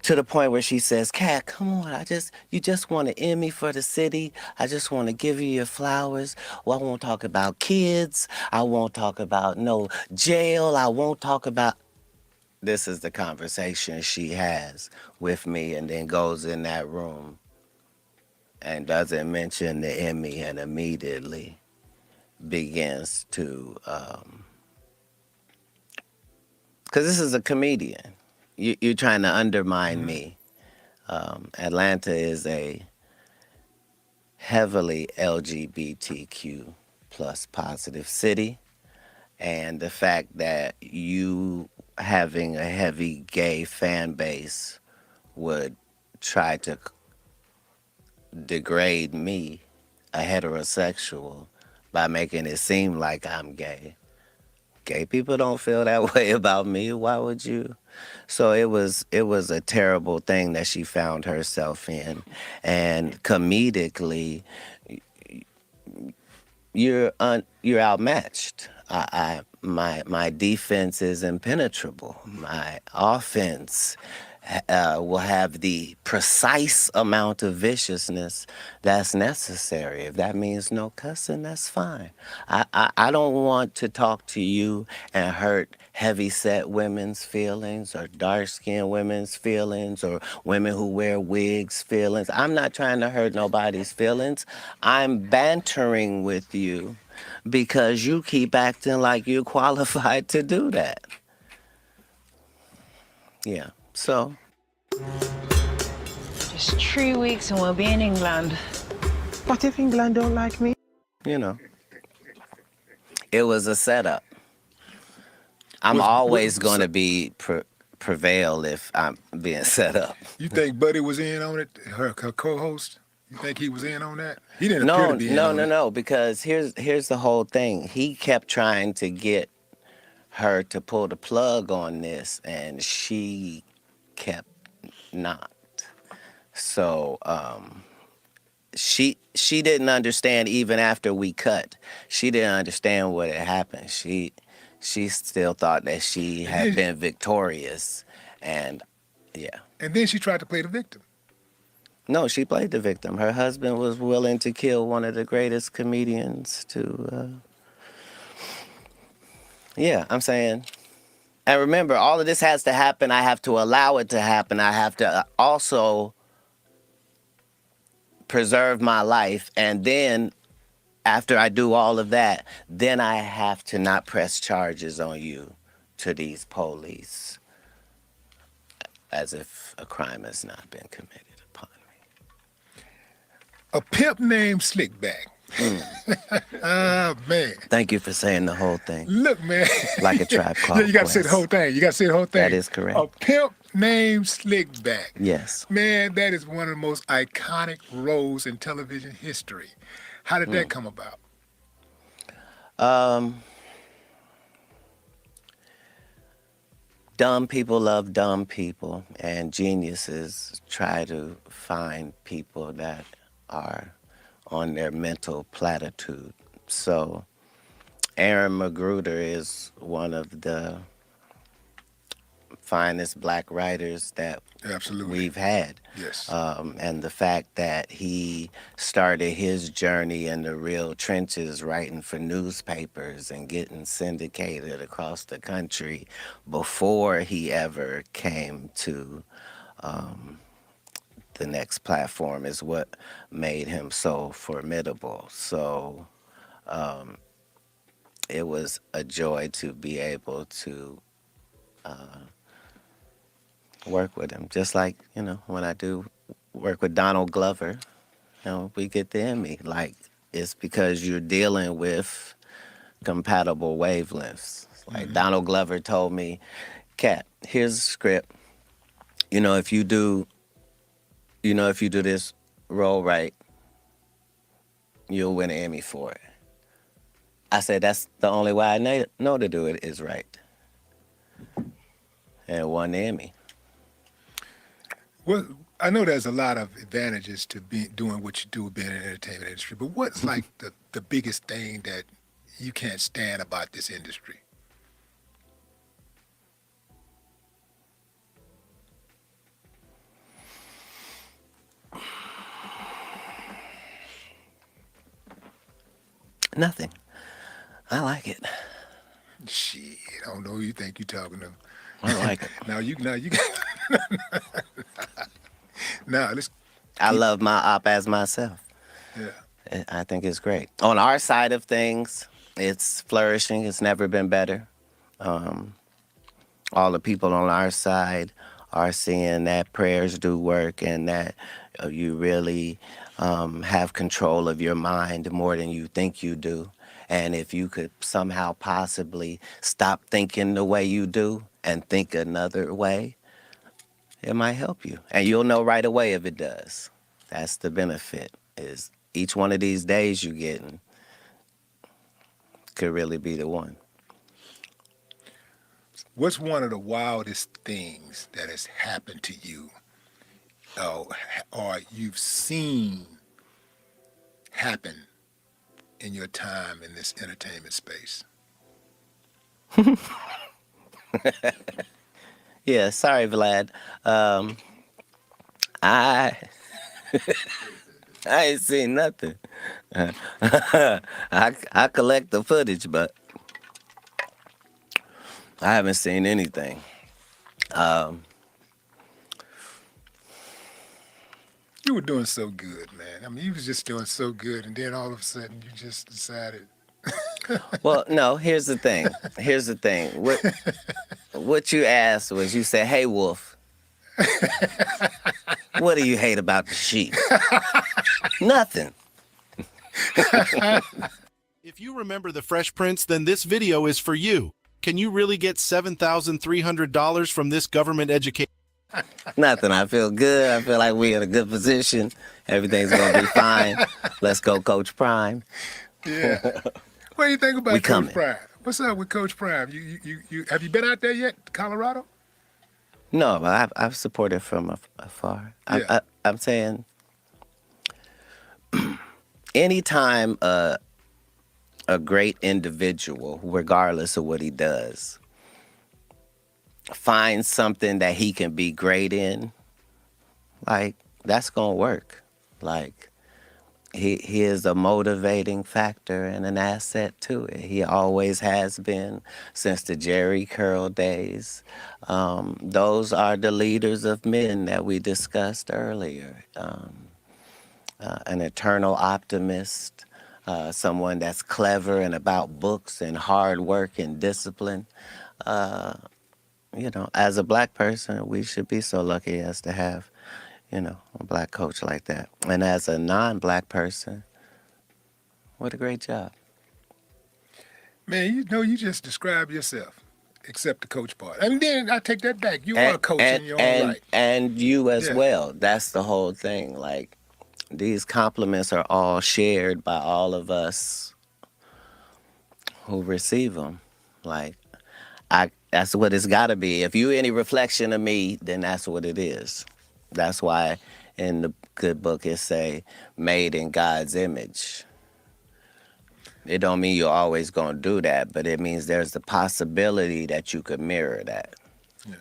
To the point where she says, Kat, come on, you just want to end me for the city. I just want to give you your flowers. Well, I won't talk about kids. I won't talk about no jail. I won't talk about... This is the conversation she has with me, and then goes in that room and doesn't mention the Emmy, and immediately begins to, because this is a comedian. You're trying to undermine me. Atlanta is a heavily LGBTQ plus positive city. And the fact that you having a heavy gay fan base would try to degrade me, a heterosexual, by making it seem like I'm gay. Gay people don't feel that way about me. Why would you? So it was a terrible thing that she found herself in. And comedically, you're outmatched. My defense is impenetrable. My offense will have the precise amount of viciousness that's necessary. If that means no cussing, that's fine. I don't want to talk to you and hurt heavy-set women's feelings, or dark-skinned women's feelings, or women who wear wigs' feelings. I'm not trying to hurt nobody's feelings. I'm bantering with you because you keep acting like you're qualified to do that. Yeah, so. Just 3 weeks and we'll be in England. What if England don't like me? You know, it was a setup. I'm always going to prevail if I'm being set up. You think Buddy was in on it, her co-host? You think he was in on that? He didn't appear to be in on it. No, because here's the whole thing. He kept trying to get her to pull the plug on this, and she kept not. So she didn't understand even after we cut. She didn't understand what had happened. She still thought that she had been victorious, and yeah. And then she tried to play the victim. No, she played the victim. Her husband was willing to kill one of the greatest comedians to... Yeah, I'm saying... And remember, all of this has to happen. I have to allow it to happen. I have to also preserve my life. And then, after I do all of that, then I have to not press charges on you to these police, as if a crime has not been committed upon me. A pimp named Slickback. Oh, man. Thank you for saying the whole thing. Look, man. Like a Tribe Called Yeah, you got to Quest. say the whole thing. You got to say the whole thing. That is correct. A pimp named Slickback. Yes. Man, that is one of the most iconic roles in television history. How did that come about? Dumb people love dumb people, and geniuses try to find people that are on their mental platitude. So Aaron Magruder is one of the finest black writers that we've had. Yes. And the fact that he started his journey in the real trenches, writing for newspapers and getting syndicated across the country before he ever came to the next platform, is what made him so formidable. So it was a joy to be able to work with him. Just like, when I do work with Donald Glover, we get the Emmy. Like, it's because you're dealing with compatible wavelengths. Like Donald Glover told me, Kat, here's a script. If you do this role right, you'll win an Emmy for it. I said that's the only way I know to do it is right. And it won the Emmy. Well, I know there's a lot of advantages to doing what you do, being in the entertainment industry, but what's like the biggest thing that you can't stand about this industry? Nothing. I like it. Shit, I don't know who you think you're talking to. I like it. now you now let's. I love my op as myself. Yeah. I think it's great. On our side of things, it's flourishing. It's never been better. All the people on our side are seeing that prayers do work and that you really have control of your mind more than you think you do. And if you could somehow possibly stop thinking the way you do and think another way, it might help you. And you'll know right away if it does. That's the benefit, is each one of these days you're getting could really be the one. What's one of the wildest things that has happened to you or you've seen happen in your time in this entertainment space? Yeah, sorry, Vlad. I ain't seen nothing. I collect the footage, but I haven't seen anything. You were doing so good, man. I mean, you was just doing so good, and then all of a sudden you just decided. Well, no, here's the thing. What you asked was, you said, "Hey, Wolf, what do you hate about the sheep?" Nothing. If you remember the Fresh Prince, then this video is for you. Can you really get $7,300 from this government education? Nothing. I feel good. I feel like we're in a good position. Everything's going to be fine. Let's go, Coach Prime. Yeah. What do you think about We Coach coming. Prime? What's up with Coach Prime? You have you been out there yet, Colorado? No, but I've supported from afar. Yeah. I'm saying anytime a great individual, regardless of what he does, finds something that he can be great in, like, that's going to work. Like, he is a motivating factor and an asset to it. He always has been since the Jerry Curl days. Those are the leaders of men that we discussed earlier. An eternal optimist, someone that's clever and about books and hard work and discipline. As a black person, we should be so lucky as to have, a black coach like that. And as a non-black person, what a great job. Man, you just described yourself, except the coach part. And then I take that back. You are a coach in your own right. And you as well. That's the whole thing. Like, these compliments are all shared by all of us who receive them. Like, that's what it's got to be. If you any reflection of me, then that's what it is. That's why in the good book it say, made in God's image. It don't mean you're always going to do that, but it means there's the possibility that you could mirror that. Yeah.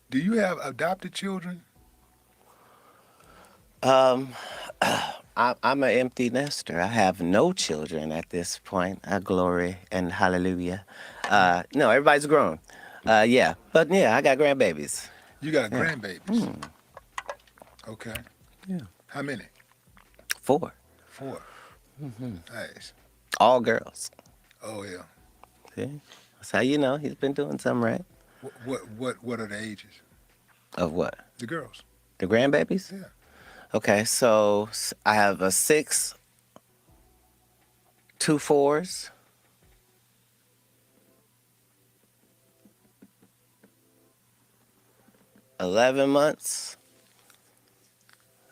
Do you have adopted children? I'm an empty nester. I have no children at this point. Glory and hallelujah. No, everybody's grown. Yeah, but yeah, I got grandbabies. You got grandbabies? Okay. Yeah. How many? 4. 4. Mm-hmm. Nice. All girls. Oh yeah. See? That's how you know he's been doing something right. What are the ages? Of what? The girls. The grandbabies? Yeah. Okay, so I have a 6, 2 4s. 11 months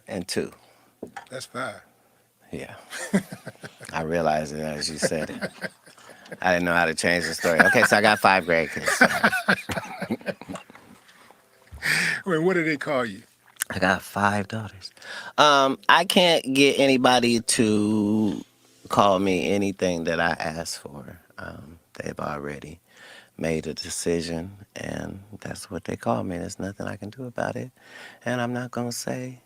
and 2. That's 5. Yeah. I realized it as you said it. I didn't know how to change the story. Okay, so I got 5 grandkids. Wait, what do they call you? I got 5 daughters. I can't get anybody to call me anything that I ask for. They've already made a decision, and that's what they call me. There's nothing I can do about it, and I'm not gonna say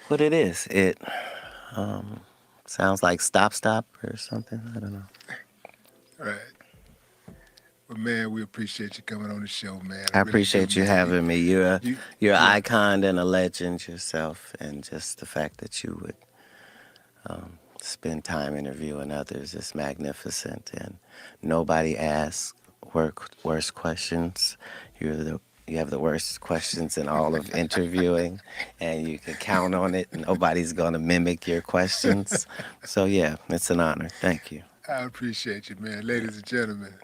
what it is. It sounds like stop or something. I don't know. Right. Well, man, we appreciate you coming on the show, man. I really appreciate do, you man. having me. You're an yeah. icon and a legend yourself, and just the fact that you would spend time interviewing others is magnificent. And nobody asks worse questions. You have the worst questions in all of interviewing, and you can count on it. Nobody's gonna mimic your questions. So yeah, it's an honor. Thank you. I appreciate you, man. Ladies and gentlemen.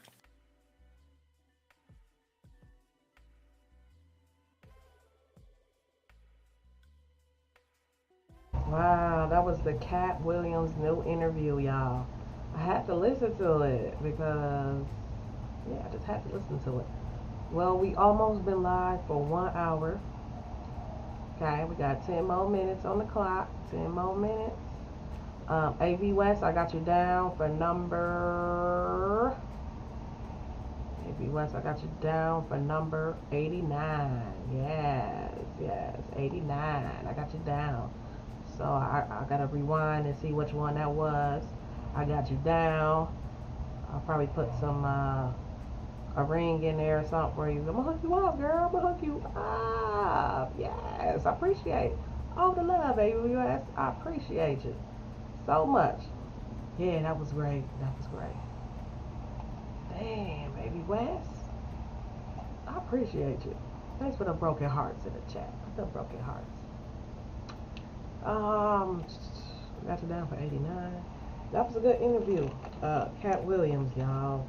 Wow, that was the Cat Williams new interview, y'all. I had to listen to it because, yeah, I just had to listen to it. Well, we almost been live for 1 hour. Okay, we got 10 more minutes on the clock. 10 more minutes. AV West, I got you down for number... AV West, I got you down for number 89. Yes, 89. I got you down. So I gotta rewind and see which one that was. I got you down. I'll probably put some a ring in there or something for you. I'm gonna hook you up, girl. I'm gonna hook you up. Yes, I appreciate all the love, baby. I appreciate you so much. Yeah, that was great. That was great. Damn, baby West. I appreciate you. Thanks for the broken hearts in the chat. The broken hearts. Got you down for 89. That was a good interview. Cat Williams, y'all.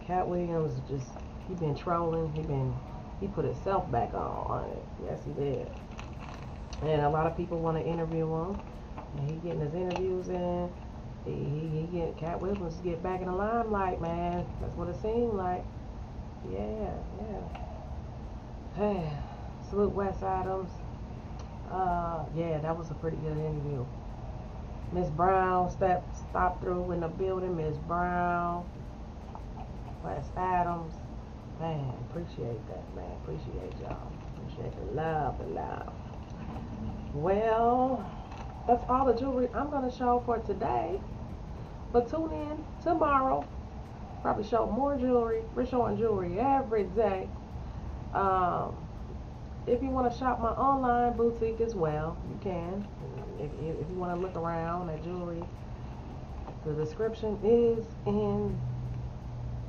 Cat Williams he been trolling. He put himself back on it. Yes, he did. And a lot of people want to interview him. And he getting his interviews in. Cat Williams get back in the limelight, man. That's what it seemed like. Yeah. Hey, salute Wes Adams. Yeah, that was a pretty good interview. Miss Brown stopped through in the building. Miss Brown, Wes Adams. Man, appreciate that, man. Appreciate y'all. Appreciate the love. Well, that's all the jewelry I'm going to show for today. But tune in tomorrow. Probably show more jewelry. We're showing jewelry every day. If you want to shop my online boutique as well, you can. If you want to look around at jewelry, the description is in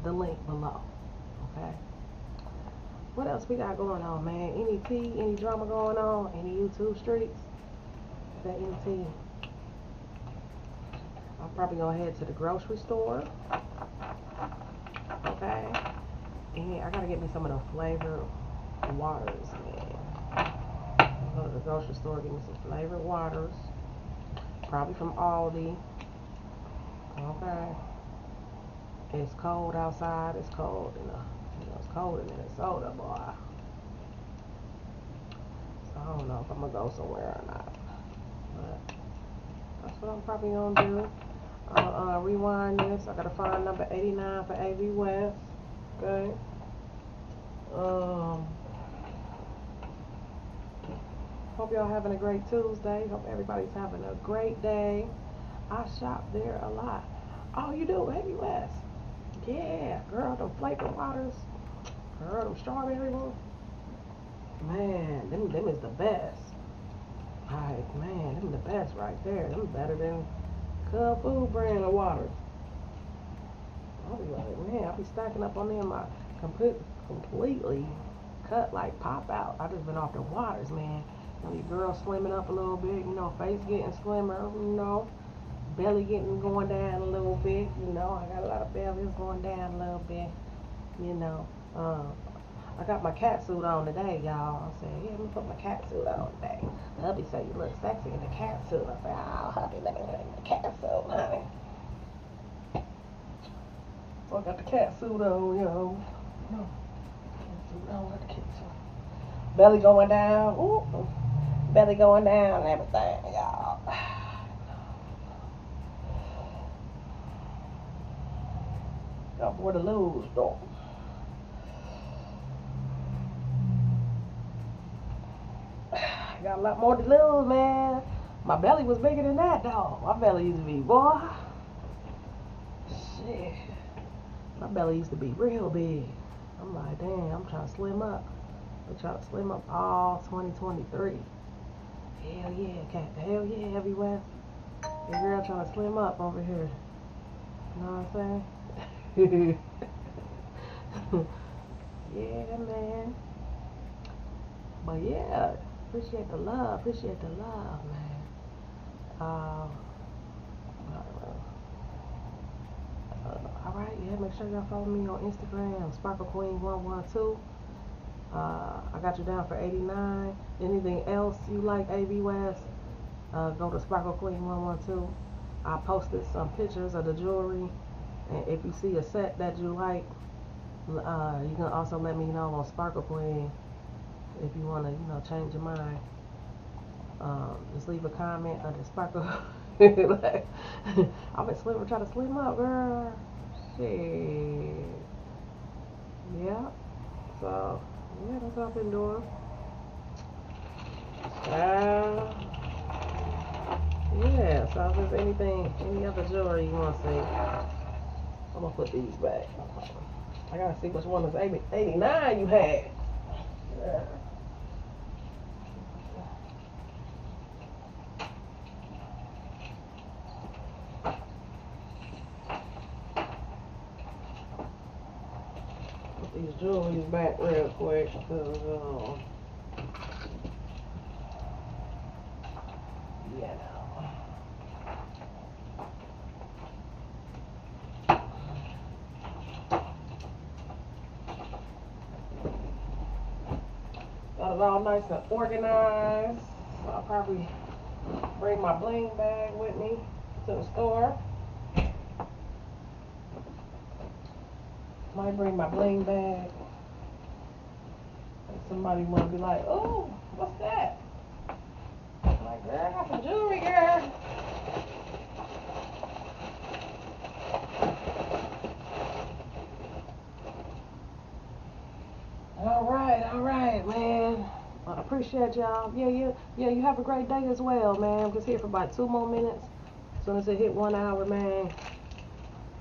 the link below. Okay. What else we got going on, man? Any tea? Any drama going on? Any YouTube streets? Is that any tea? I'm probably gonna head to the grocery store. Okay. And I gotta get me some of the flavored waters, man. Go to the grocery store, get me some flavored waters. Probably from Aldi. Okay. It's cold outside. It's cold it's cold in Minnesota, boy. So I don't know if I'm gonna go somewhere or not. But that's what I'm probably gonna do. I'll rewind this. I gotta find number 89 for AV West. Okay. Hope y'all having a great Tuesday. Hope everybody's having a great day. I shop there a lot. Oh, you do? AV West. Yeah, girl, them flavored waters. Girl, them strawberry ones. Man, them is the best. Alright, man, them the best right there. Them better than Cub Food brand of waters. I'll be like, man, I'll be stacking up on them. I completely cut like pop out. I just been off the waters, man. You know, your girl slimming up a little bit, you know, face getting slimmer, you know, belly going down a little bit, you know. I got a lot of bellies going down a little bit, you know. I got my cat suit on today, y'all. I said, yeah, let me put my cat suit on today. Hubby said, you look sexy in the cat suit. I said, oh, hubby, let me put in the cat suit, honey. So I got the cat suit on, yo. Cat suit on, got the cat suit. Belly going down. Ooh. Belly going down and everything, y'all. Got more to lose, though. Got a lot more to lose, man. My belly was bigger than that, dog. My belly used to be, boy. Shit. My belly used to be real big. I'm like, damn, I'm trying to slim up. I'm trying to slim up all 2023. Hell yeah, cat. Hell yeah, Heavy West. Your girl trying to slim up over here. You know what I'm saying? Yeah, man. But yeah, appreciate the love. Appreciate the love, man. Alright, yeah, make sure y'all follow me on Instagram, SparkleQueen112. I got you down for 89. Anything else you like, AV West, go to SparkleQueen112. I posted some pictures of the jewelry, and if you see a set that you like, you can also let me know on Sparkle Queen if you want to, change your mind. Just leave a comment under Sparkle. Like, I've been trying to slim up, girl. Shit. Yeah. So, yeah, that's what I've been doing. Yeah, so if there's any other jewelry you want to see, I'm going to put these back. I got to see which one is 89 you had. Yeah. Put these jewelries back real quick because, got it all nice and organized. So I'll probably bring my bling bag with me to the store. Might bring my bling bag. And somebody might be like, oh, what's that? I'm like, girl, I got some jewelry, girl. All right, man. I appreciate y'all. Yeah, you have a great day as well, man. I'm just here for about 2 more minutes. As soon as it hit 1 hour, man,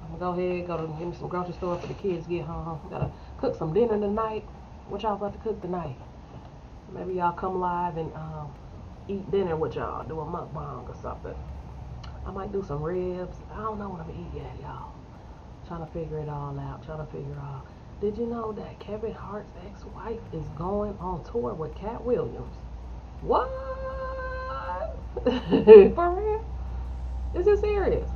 I'm gonna go to get me some grocery store for the kids to get home. Gotta cook some dinner tonight. What y'all about to cook tonight? Maybe y'all come live and eat dinner with y'all. Do a mukbang or something. I might do some ribs. I don't know what I'm gonna eat yet, y'all. Trying to figure it all out. Did you know that Kevin Hart's ex-wife is going on tour with Cat Williams? What? For real? Is this serious?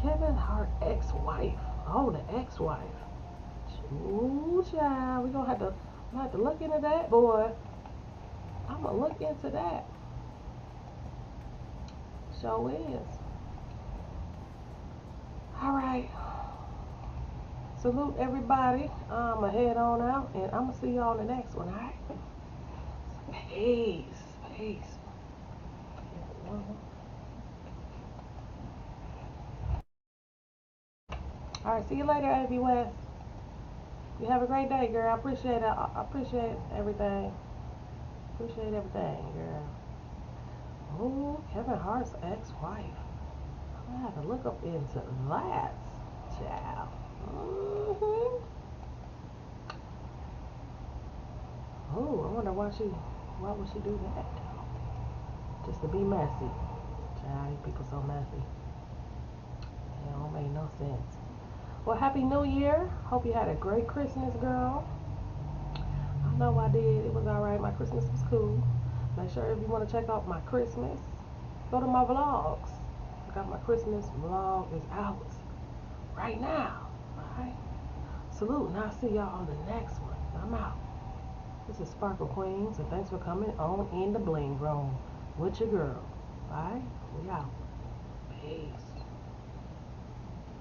Kevin Hart ex-wife. Oh, the ex-wife. Ooh, child. We're gonna have to look into that, boy. I'm gonna look into that. Show is. Alright. Salute everybody. I'ma head on out and I'm gonna see y'all in the next one, alright? Peace. Alright, see you later, AV West. You have a great day, girl. I appreciate it. I appreciate everything. Appreciate everything, girl. Oh, Kevin Hart's ex-wife. I'm gonna have to look up into that, child. Oh, I wonder why would she do that? Just to be messy. Child, these people so messy. It don't make no sense. Well, Happy New Year. Hope you had a great Christmas, girl. I know I did. It was alright. My Christmas was cool. Make sure if you want to check out my Christmas, go to my vlogs. I got my Christmas vlog is out right now. Alright. Salute, and I'll see y'all on the next one. I'm out. This is Sparkle Queens, and thanks for coming on in the Bling Room with your girl. Alright? We out. Peace.